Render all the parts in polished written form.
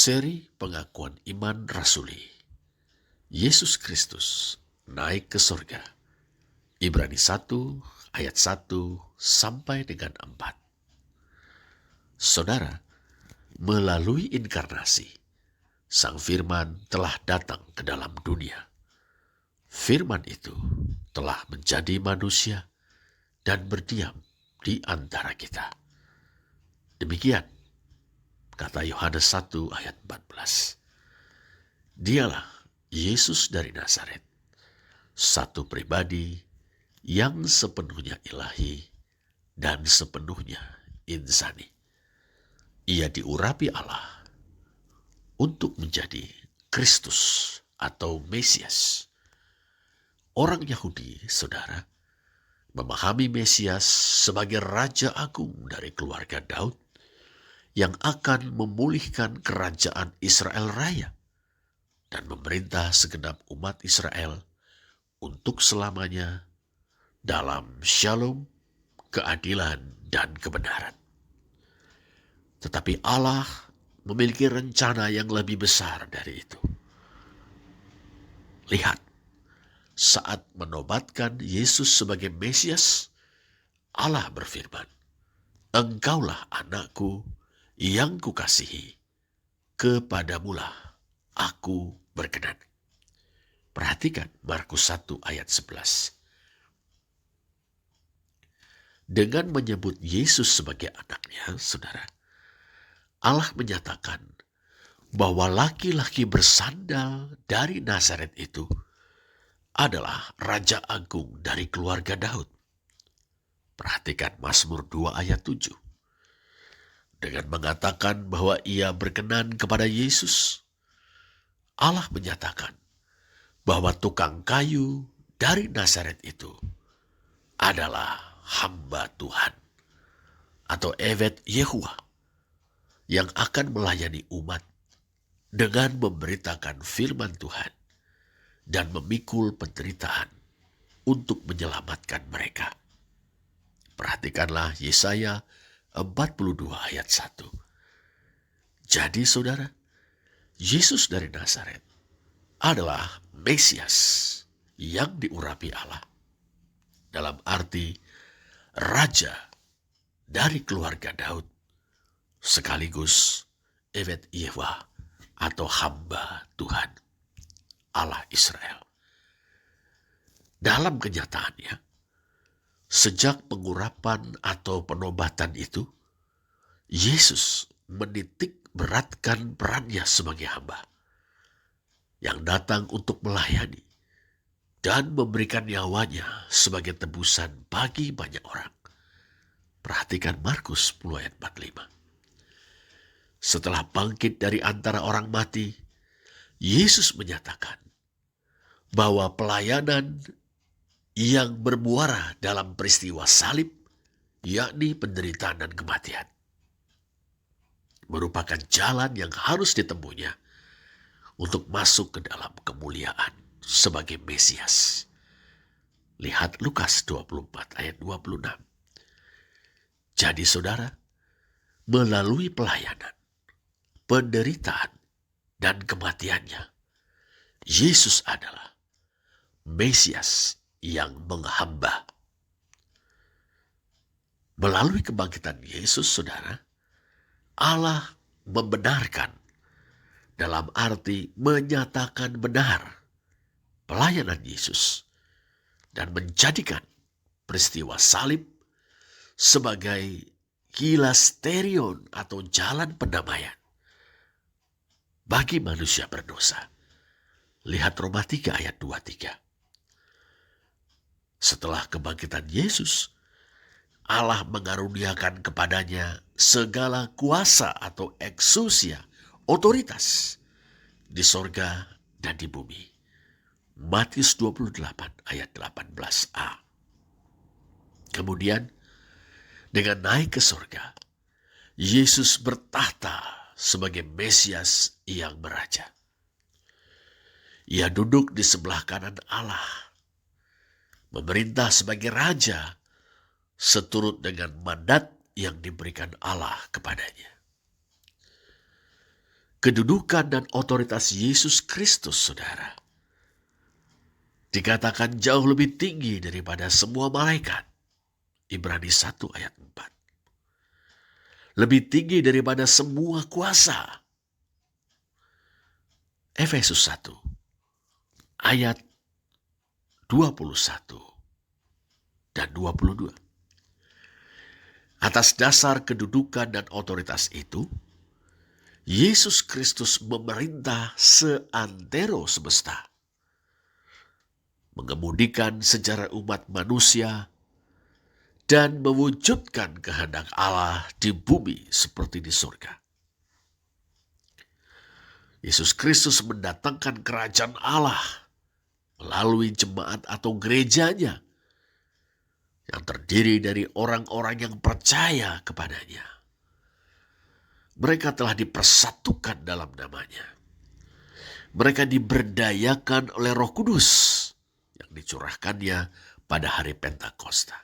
Seri pengakuan iman rasuli. Yesus Kristus naik ke surga. Ibrani 1 ayat 1 sampai dengan 4. Saudara, melalui inkarnasi, Sang Firman telah datang ke dalam dunia. Firman itu telah menjadi manusia dan berdiam di antara kita. Demikian kata Yohanes 1 ayat 14. Dialah Yesus dari Nazaret, satu pribadi yang sepenuhnya ilahi dan sepenuhnya insani. Ia diurapi Allah untuk menjadi Kristus atau Mesias. Orang Yahudi, saudara, memahami Mesias sebagai Raja Agung dari keluarga Daud yang akan memulihkan kerajaan Israel Raya dan memerintah segenap umat Israel untuk selamanya dalam shalom, keadilan, dan kebenaran. Tetapi Allah memiliki rencana yang lebih besar dari itu. Lihat, saat menobatkan Yesus sebagai Mesias, Allah berfirman, "Engkaulah anakku yang kukasihi, kepadamulah aku berkenan." Perhatikan Markus 1 ayat 11. Dengan menyebut Yesus sebagai anaknya, saudara, Allah menyatakan bahwa laki-laki bersandal dari Nazaret itu adalah Raja Agung dari keluarga Daud. Perhatikan Mazmur 2 ayat 7. Dengan mengatakan bahwa ia berkenan kepada Yesus, Allah menyatakan bahwa tukang kayu dari Nazaret itu adalah hamba Tuhan atau Evet Yehuwa yang akan melayani umat dengan memberitakan firman Tuhan dan memikul penderitaan untuk menyelamatkan mereka. Perhatikanlah Yesaya 42 ayat 1. Jadi saudara, Yesus dari Nazaret adalah Mesias yang diurapi Allah. Dalam arti Raja dari keluarga Daud, sekaligus Evet Yehuwa atau hamba Tuhan, Allah Israel. Dalam kenyataannya, sejak pengurapan atau penobatan itu, Yesus menitik beratkan perannya sebagai hamba yang datang untuk melayani dan memberikan nyawanya sebagai tebusan bagi banyak orang. Perhatikan Markus 10 ayat 45. Setelah bangkit dari antara orang mati, Yesus menyatakan bahwa pelayanan yang bermuara dalam peristiwa salib, yakni penderitaan dan kematian, merupakan jalan yang harus ditempuhnya untuk masuk ke dalam kemuliaan sebagai Mesias. Lihat Lukas 24 ayat 26. Jadi saudara, melalui pelayanan, penderitaan, dan kematiannya, Yesus adalah Mesias yang menghamba. Melalui kebangkitan Yesus, saudara, Allah membenarkan, dalam arti menyatakan benar, pelayanan Yesus dan menjadikan peristiwa salib sebagai hilasterion atau jalan pendamaian bagi manusia berdosa. Lihat Roma 3 ayat 23. Setelah kebangkitan Yesus, Allah mengaruniakan kepadanya segala kuasa atau eksusia, otoritas di sorga dan di bumi. Matius 28 ayat 18a. Kemudian, dengan naik ke sorga, Yesus bertahta sebagai Mesias yang beraja. Ia duduk di sebelah kanan Allah, memerintah sebagai Raja seturut dengan mandat yang diberikan Allah kepadanya. Kedudukan dan otoritas Yesus Kristus, saudara, dikatakan jauh lebih tinggi daripada semua malaikat. Ibrani 1 ayat 4. Lebih tinggi daripada semua kuasa. Efesus 1 ayat 21 dan 22. Atas dasar kedudukan dan otoritas itu, Yesus Kristus memerintah seantero semesta, mengemudikan sejarah umat manusia, dan mewujudkan kehendak Allah di bumi seperti di surga. Yesus Kristus mendatangkan kerajaan Allah melalui jemaat atau gerejanya yang terdiri dari orang-orang yang percaya kepadanya. Mereka telah dipersatukan dalam namanya. Mereka diberdayakan oleh Roh Kudus yang dicurahkannya pada hari Pentakosta.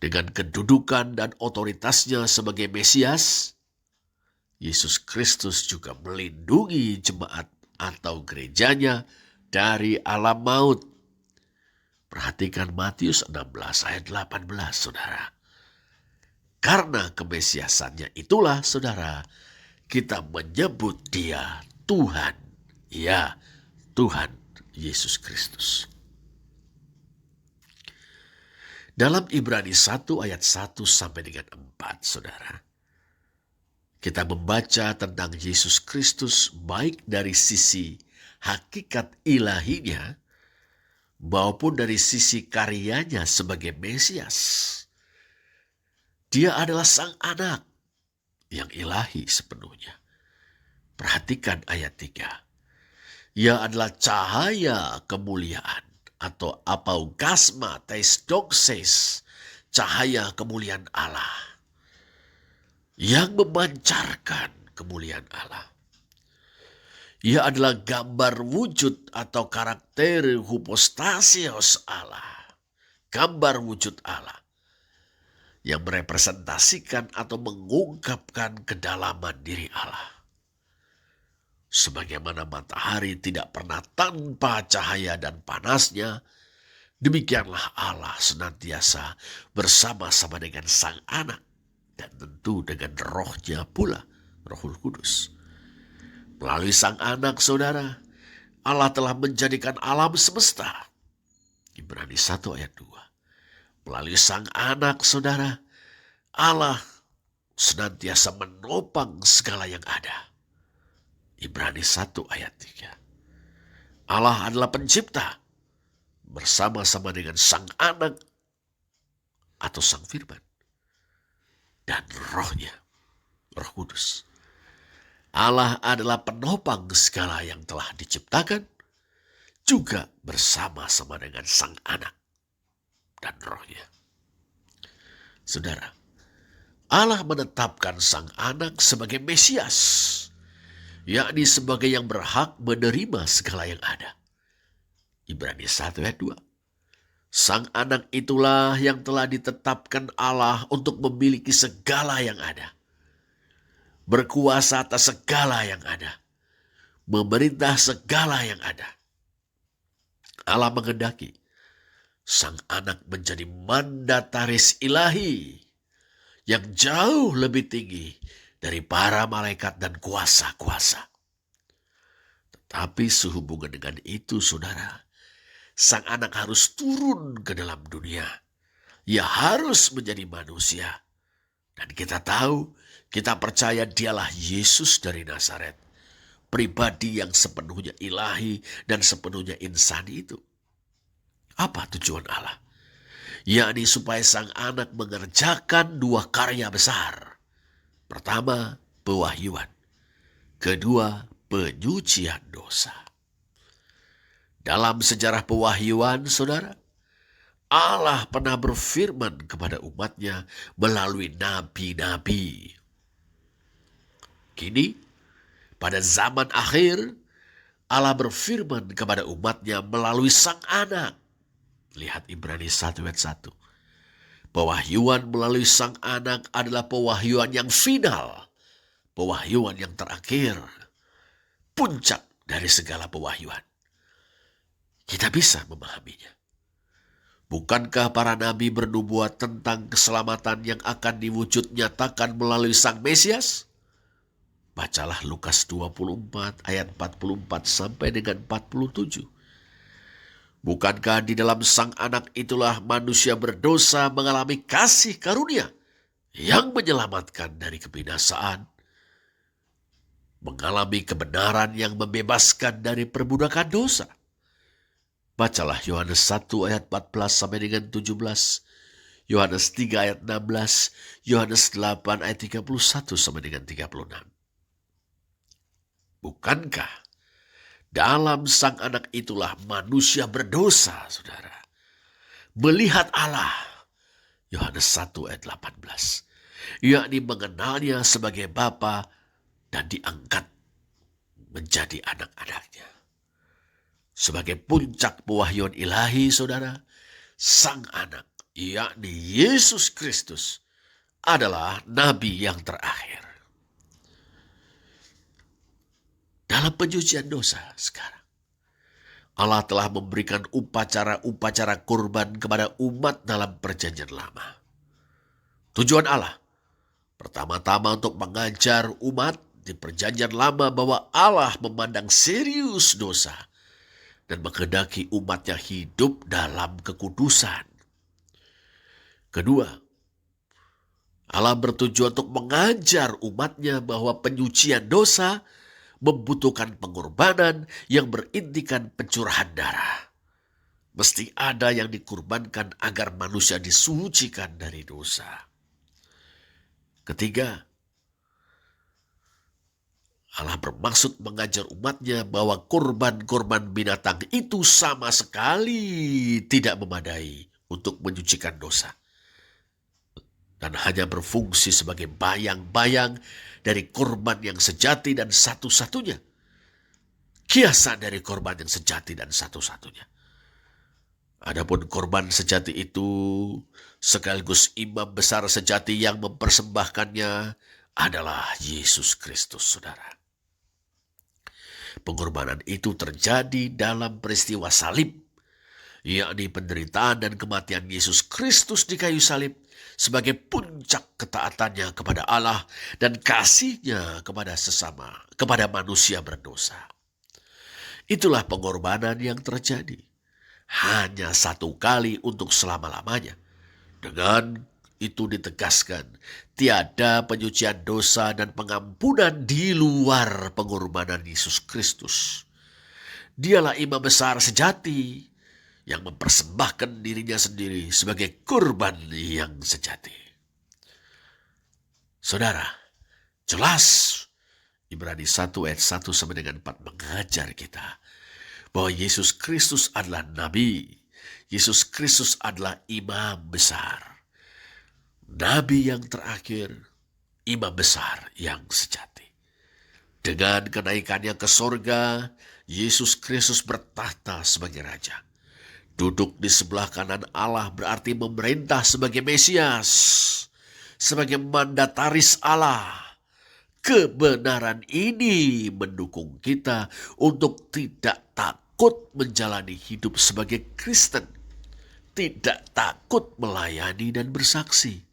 Dengan kedudukan dan otoritasnya sebagai Mesias, Yesus Kristus juga melindungi jemaat atau gerejanya dari alam maut. Perhatikan Matius 16 ayat 18, saudara. Karena kemesiasannya itulah, saudara, kita menyebut Dia Tuhan. Ya, Tuhan Yesus Kristus. Dalam Ibrani 1 ayat 1 sampai dengan 4, saudara, kita membaca tentang Yesus Kristus baik dari sisi hakikat ilahinya maupun dari sisi karyanya sebagai Mesias. Dia adalah Sang Anak yang ilahi sepenuhnya. Perhatikan ayat 3. Ia adalah cahaya kemuliaan atau apaugasma theistokses, cahaya kemuliaan Allah yang memancarkan kemuliaan Allah. Ia adalah gambar wujud atau karakter hypostasios Allah, gambar wujud Allah yang merepresentasikan atau mengungkapkan kedalaman diri Allah. Sebagaimana matahari tidak pernah tanpa cahaya dan panasnya, demikianlah Allah senantiasa bersama-sama dengan Sang Anak dan tentu dengan Roh-Nya pula, Roh Kudus. Melalui Sang Anak, saudara, Allah telah menjadikan alam semesta. Ibrani 1 ayat 2. Melalui Sang Anak, saudara, Allah senantiasa menopang segala yang ada. Ibrani 1 ayat 3. Allah adalah pencipta bersama-sama dengan Sang Anak atau Sang Firman dan Roh-Nya, Roh Kudus. Allah adalah penopang segala yang telah diciptakan, juga bersama-sama dengan Sang Anak dan Roh-Nya. Saudara, Allah menetapkan Sang Anak sebagai Mesias, yakni sebagai yang berhak menerima segala yang ada. Ibrani 1 ayat 2. Sang Anak itulah yang telah ditetapkan Allah untuk memiliki segala yang ada, berkuasa atas segala yang ada, memerintah segala yang ada. Allah menghendaki Sang Anak menjadi mandataris ilahi yang jauh lebih tinggi dari para malaikat dan kuasa-kuasa. Tetapi sehubungan dengan itu, saudara, Sang Anak harus turun ke dalam dunia. Ia harus menjadi manusia. Dan kita tahu, kita percaya Dialah Yesus dari Nazaret, pribadi yang sepenuhnya ilahi dan sepenuhnya insani itu. Apa tujuan Allah? Yakni supaya Sang Anak mengerjakan dua karya besar. Pertama, pewahyuan. Kedua, penyucian dosa. Dalam sejarah pewahyuan, saudara, Allah pernah berfirman kepada umatnya melalui nabi-nabi. Kini, pada zaman akhir, Allah berfirman kepada umatnya melalui Sang Anak. Lihat Ibrani 1 ayat 1. Pewahyuan melalui Sang Anak adalah pewahyuan yang final, pewahyuan yang terakhir, puncak dari segala pewahyuan. Kita bisa memahaminya. Bukankah para nabi bernubuat tentang keselamatan yang akan diwujud nyatakan melalui Sang Mesias? Bacalah Lukas 24 ayat 44 sampai dengan 47. Bukankah di dalam Sang Anak itulah manusia berdosa mengalami kasih karunia yang menyelamatkan dari kebinasaan, mengalami kebenaran yang membebaskan dari perbudakan dosa. Bacalah Yohanes 1 ayat 14 sampai dengan 17, Yohanes 3 ayat 16, Yohanes 8 ayat 31 sampai dengan 36. Bukankah dalam Sang Anak itulah manusia berdosa, saudara, melihat Allah, Yohanes 1 ayat 18, yakni mengenalnya sebagai Bapa dan diangkat menjadi anak-anaknya. Sebagai puncak pewahyuan ilahi, saudara, Sang Anak, yakni Yesus Kristus, adalah Nabi yang terakhir. Dalam pencucian dosa sekarang, Allah telah memberikan upacara-upacara kurban kepada umat dalam perjanjian lama. Tujuan Allah pertama-tama untuk mengajar umat di perjanjian lama bahwa Allah memandang serius dosa dan menghendaki umatnya hidup dalam kekudusan. Kedua, Allah bertujuan untuk mengajar umatnya bahwa penyucian dosa membutuhkan pengorbanan yang berintikan pencurahan darah. Mesti ada yang dikurbankan agar manusia disucikan dari dosa. Ketiga, Allah bermaksud mengajar umatnya bahwa korban-korban binatang itu sama sekali tidak memadai untuk menyucikan dosa, dan hanya berfungsi sebagai bayang-bayang dari korban yang sejati dan satu-satunya. Kiasan dari korban yang sejati dan satu-satunya. Adapun korban sejati itu sekaligus imam besar sejati yang mempersembahkannya adalah Yesus Kristus, saudara. Pengorbanan itu terjadi dalam peristiwa salib, yakni penderitaan dan kematian Yesus Kristus di kayu salib sebagai puncak ketaatannya kepada Allah dan kasihnya kepada sesama, kepada manusia berdosa. Itulah pengorbanan yang terjadi hanya satu kali untuk selama-lamanya. Dengan itu ditegaskan, tiada penyucian dosa dan pengampunan di luar pengorbanan Yesus Kristus. Dialah imam besar sejati yang mempersembahkan dirinya sendiri sebagai kurban yang sejati. Saudara, jelas Ibrani 1 ayat 1 sampai dengan 4 mengajar kita bahwa Yesus Kristus adalah Nabi. Yesus Kristus adalah imam besar. Nabi yang terakhir, imam besar yang sejati. Dengan kenaikannya ke sorga, Yesus Kristus bertahta sebagai Raja. Duduk di sebelah kanan Allah berarti memerintah sebagai Mesias, sebagai mandataris Allah. Kebenaran ini mendukung kita untuk tidak takut menjalani hidup sebagai Kristen, tidak takut melayani dan bersaksi.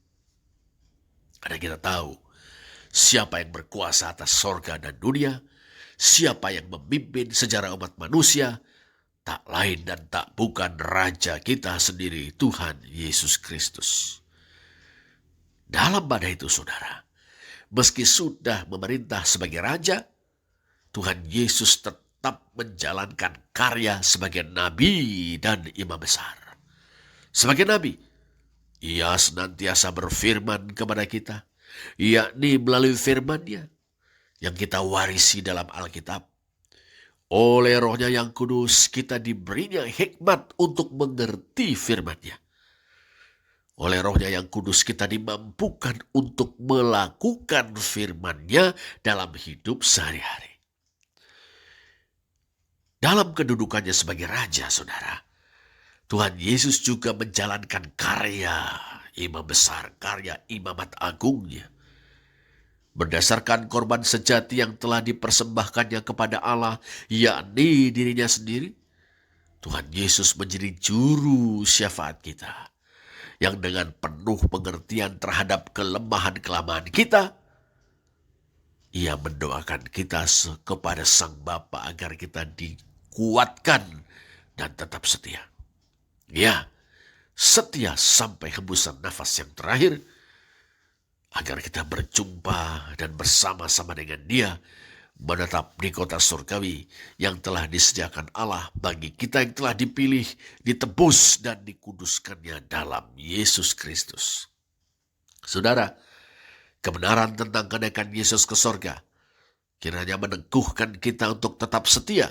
Karena kita tahu siapa yang berkuasa atas sorga dan dunia, siapa yang memimpin sejarah umat manusia, tak lain dan tak bukan Raja kita sendiri, Tuhan Yesus Kristus. Dalam pada itu, saudara, meski sudah memerintah sebagai Raja, Tuhan Yesus tetap menjalankan karya sebagai Nabi dan Imam Besar. Sebagai Nabi, Ia senantiasa berfirman kepada kita, yakni melalui firman-Nya yang kita warisi dalam Alkitab. Oleh Roh-Nya yang kudus, kita diberinya hikmat untuk mengerti firman-Nya. Oleh Roh-Nya yang kudus, kita dimampukan untuk melakukan firman-Nya dalam hidup sehari-hari. Dalam kedudukannya sebagai Raja, saudara, Tuhan Yesus juga menjalankan karya imam besar, karya imamat agungnya. berdasarkan korban sejati yang telah dipersembahkannya kepada Allah, yakni dirinya sendiri. Tuhan Yesus menjadi juru syafaat kita, yang dengan penuh pengertian terhadap kelemahan-kelemahan kita, Ia mendoakan kita kepada Sang Bapa agar kita dikuatkan dan tetap setia. Ya, setia sampai hembusan nafas yang terakhir, agar kita berjumpa dan bersama-sama dengan Dia, menetap di kota surgawi yang telah disediakan Allah bagi kita yang telah dipilih, ditebus, dan dikuduskannya dalam Yesus Kristus. Saudara, kebenaran tentang kenaikan Yesus ke sorga kiranya meneguhkan kita untuk tetap setia,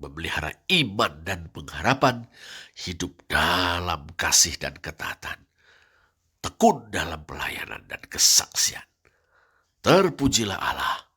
memelihara iman dan pengharapan, hidup dalam kasih dan ketaatan, tekun dalam pelayanan dan kesaksian. Terpujilah Allah.